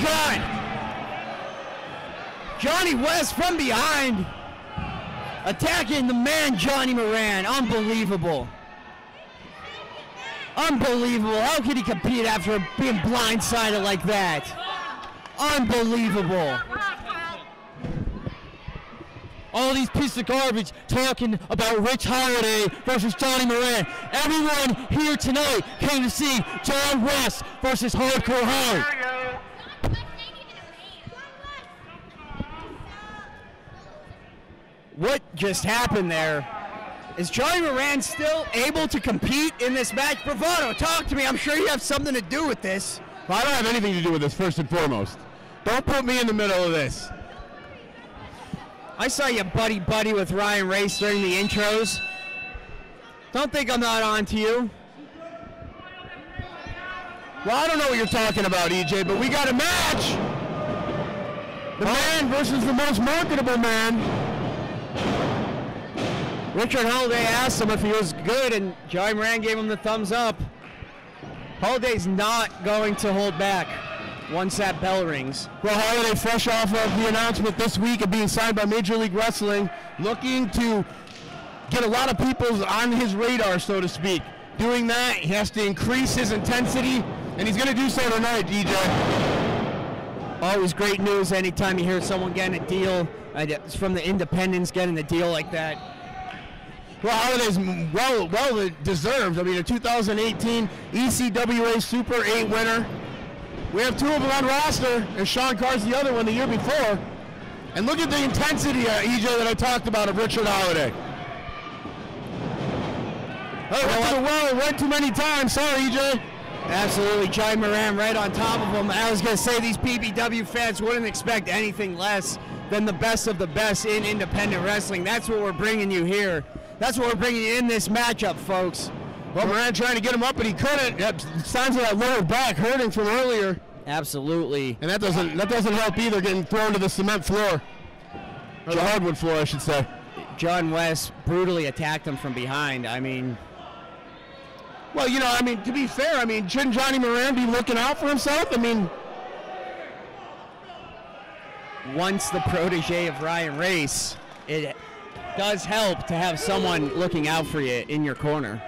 God! Johnny West from behind, attacking the man Jonny Moran. Unbelievable. Unbelievable. How could he compete after being blindsided like that? Unbelievable. All these pieces of garbage talking about Rich Holiday versus Jonny Moran. Everyone here tonight came to see John West versus Hardcore Harry. What just happened there? Is Jonny Moran still able to compete in this match? Bravado, talk to me. I'm sure you have something to do with this. Well, I don't have anything to do with this, first and foremost. Don't put me in the middle of this. I saw you buddy-buddy with Ryan Race during the intros. Don't think I'm not on to you. Well, I don't know what you're talking about, EJ, but we got a match. The man versus the most marketable man. Richard Holiday asked him if he was good, and Jonny Moran gave him the thumbs up. Holiday's not going to hold back once that bell rings. Well, Holiday, fresh off of the announcement this week of being signed by Major League Wrestling, looking to get a lot of people on his radar, so to speak. Doing that, he has to increase his intensity, and he's going to do so tonight, DJ. Always great news anytime you hear someone getting a deal from the independents, getting a deal like that. Well, Holiday's well deserved. I mean, a 2018 ECWA Super 8 winner. We have two of them on roster, and Sean Carr's the other one the year before. And look at the intensity, EJ, that I talked about of Richard Holiday. Oh, went too many times. Sorry, EJ. Absolutely, Jonny Moran right on top of him. I was going to say these PBW fans wouldn't expect anything less than the best of the best in independent wrestling. That's what we're bringing you here. That's what we're bringing you in this matchup, folks. Well, Moran trying to get him up, but he couldn't. Yep, signs of that lower back hurting from earlier. Absolutely. And that doesn't help either, getting thrown to the cement floor. Or the hardwood floor, I should say. John West brutally attacked him from behind. I mean... Well, you know, I mean, to be fair, I mean, shouldn't Jonny Moran be looking out for himself? I mean... Once the protege of Ryan Race, it does help to have someone looking out for you in your corner.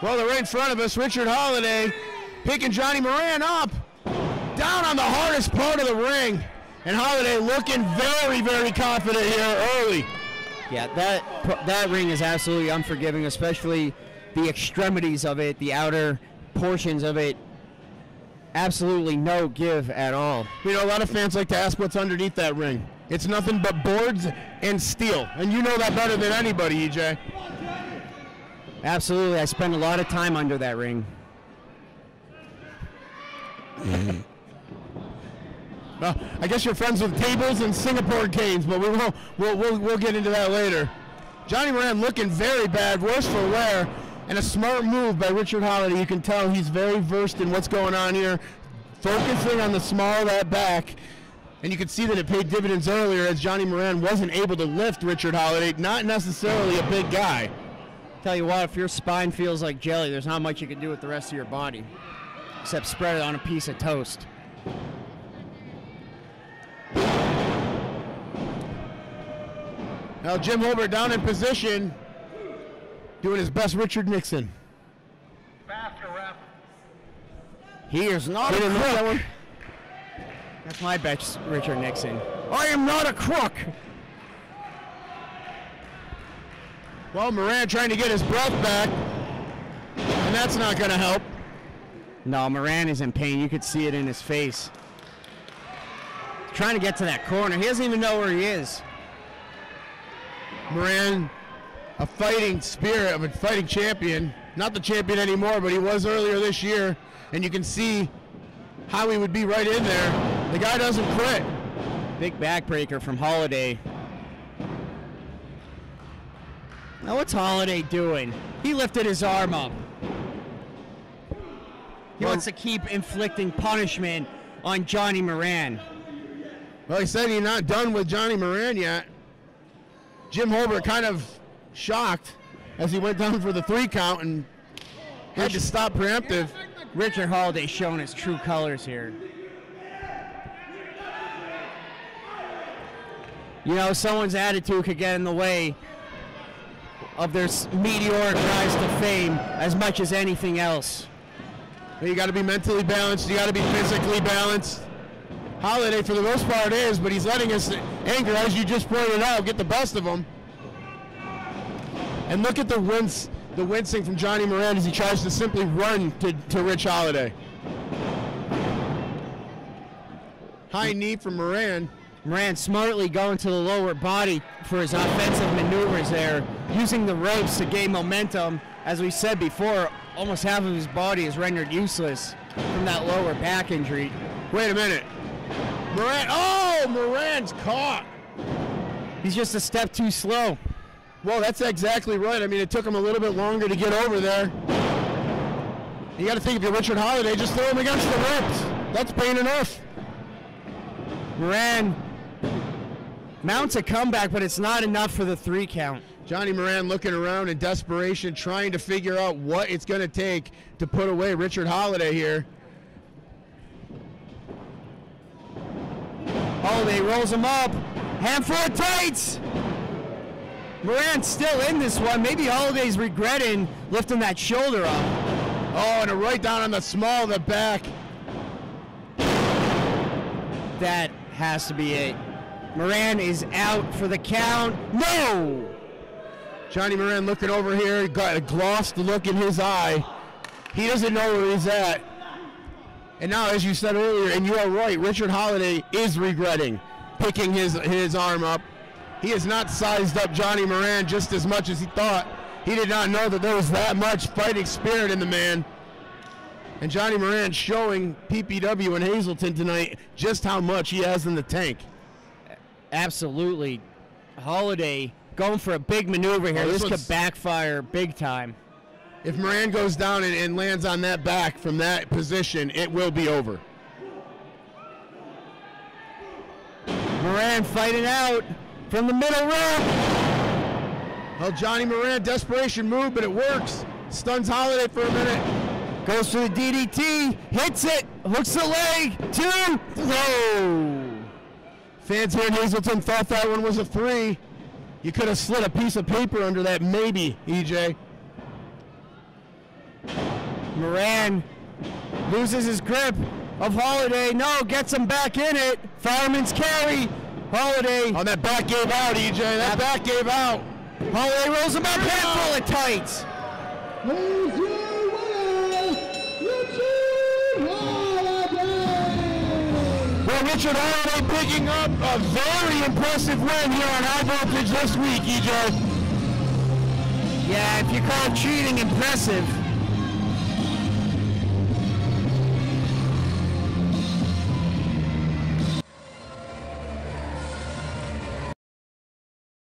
Well, they're right in front of us. Richard Holiday picking Jonny Moran up. Down on the hardest part of the ring. And Holiday looking very, very confident here early. Yeah, that ring is absolutely unforgiving, especially the extremities of it, the outer portions of it. Absolutely no give at all. You know, a lot of fans like to ask what's underneath that ring. It's nothing but boards and steel. And you know that better than anybody, EJ. Absolutely. I spend a lot of time under that ring. Well, I guess you're friends with tables and Singapore canes, but we'll get into that later. Jonny Moran looking very bad, worse for wear, and a smart move by Richard Holiday. You can tell he's very versed in what's going on here, focusing on the small of that back. And you can see that it paid dividends earlier as Jonny Moran wasn't able to lift Richard Holiday, not necessarily a big guy. Tell you what, if your spine feels like jelly, there's not much you can do with the rest of your body, except spread it on a piece of toast. Now Jim Holbert down in position, doing his best Richard Nixon. Faster, ref. He is not a crook. That's my best Richard Nixon. I am not a crook. Well, Moran trying to get his breath back, and that's not going to help. No, Moran is in pain. You could see it in his face. Trying to get to that corner. He doesn't even know where he is. Moran, a fighting spirit, a fighting champion. Not the champion anymore, but he was earlier this year. And you can see how he would be right in there. The guy doesn't quit. Big backbreaker from Holiday. Now what's Holiday doing? He lifted his arm up. He wants to keep inflicting punishment on Jonny Moran. Well, he said he's not done with Jonny Moran yet. Jim Holbert kind of shocked as he went down for the 3 count and had to stop preemptive. Richard Holiday showing his true colors here. You know, someone's attitude could get in the way of their meteoric rise to fame as much as anything else. You got to be mentally balanced. You got to be physically balanced. Holiday, for the most part, is, but he's letting his anger, as you just pointed out, get the best of him. And look at the wincing from Jonny Moran as he tries to simply run to Rich Holiday. High knee from Moran. Moran smartly going to the lower body for his offensive maneuvers there, using the ropes to gain momentum. As we said before, almost half of his body is rendered useless from that lower back injury. Wait a minute. Moran's caught. He's just a step too slow. Well, that's exactly right. I mean, it took him a little bit longer to get over there. You got to think, if you're Richard Holiday, just throw him against the ropes. That's pain enough. Moran mounts a comeback, but it's not enough for the 3 count. Jonny Moran looking around in desperation, trying to figure out what it's going to take to put away Richard Holiday here. Holiday rolls him up. Handful of tights. Moran's still in this one. Maybe Holiday's regretting lifting that shoulder up. Oh, and a right down on the small of the back. That has to be it. Moran is out for the count. No! Jonny Moran looking over here, got a glossed look in his eye. He doesn't know where he's at. And now, as you said earlier, and you are right, Richard Holiday is regretting picking his arm up. He has not sized up Jonny Moran just as much as he thought. He did not know that there was that much fighting spirit in the man. And Jonny Moran showing PPW and Hazleton tonight just how much he has in the tank. Absolutely. Holiday going for a big maneuver here. This could backfire big time. If Moran goes down and lands on that back from that position, it will be over. Moran fighting out from the middle rope. Well, Jonny Moran, desperation move, but it works. Stuns Holiday for a minute. Goes for the DDT, hits it, hooks the leg, 2, no. Fans here in Hazleton thought that one was a 3. You could have slid a piece of paper under that, maybe, EJ. Moran loses his grip of Holiday. No, gets him back in it. Fireman's carry. Holiday. Oh, that back gave out, EJ. That back gave out. Holiday rolls him up, handful of tights. Well, Richard Holiday picking up a very impressive win here on High Voltage this week, EJ. Yeah, if you call cheating impressive,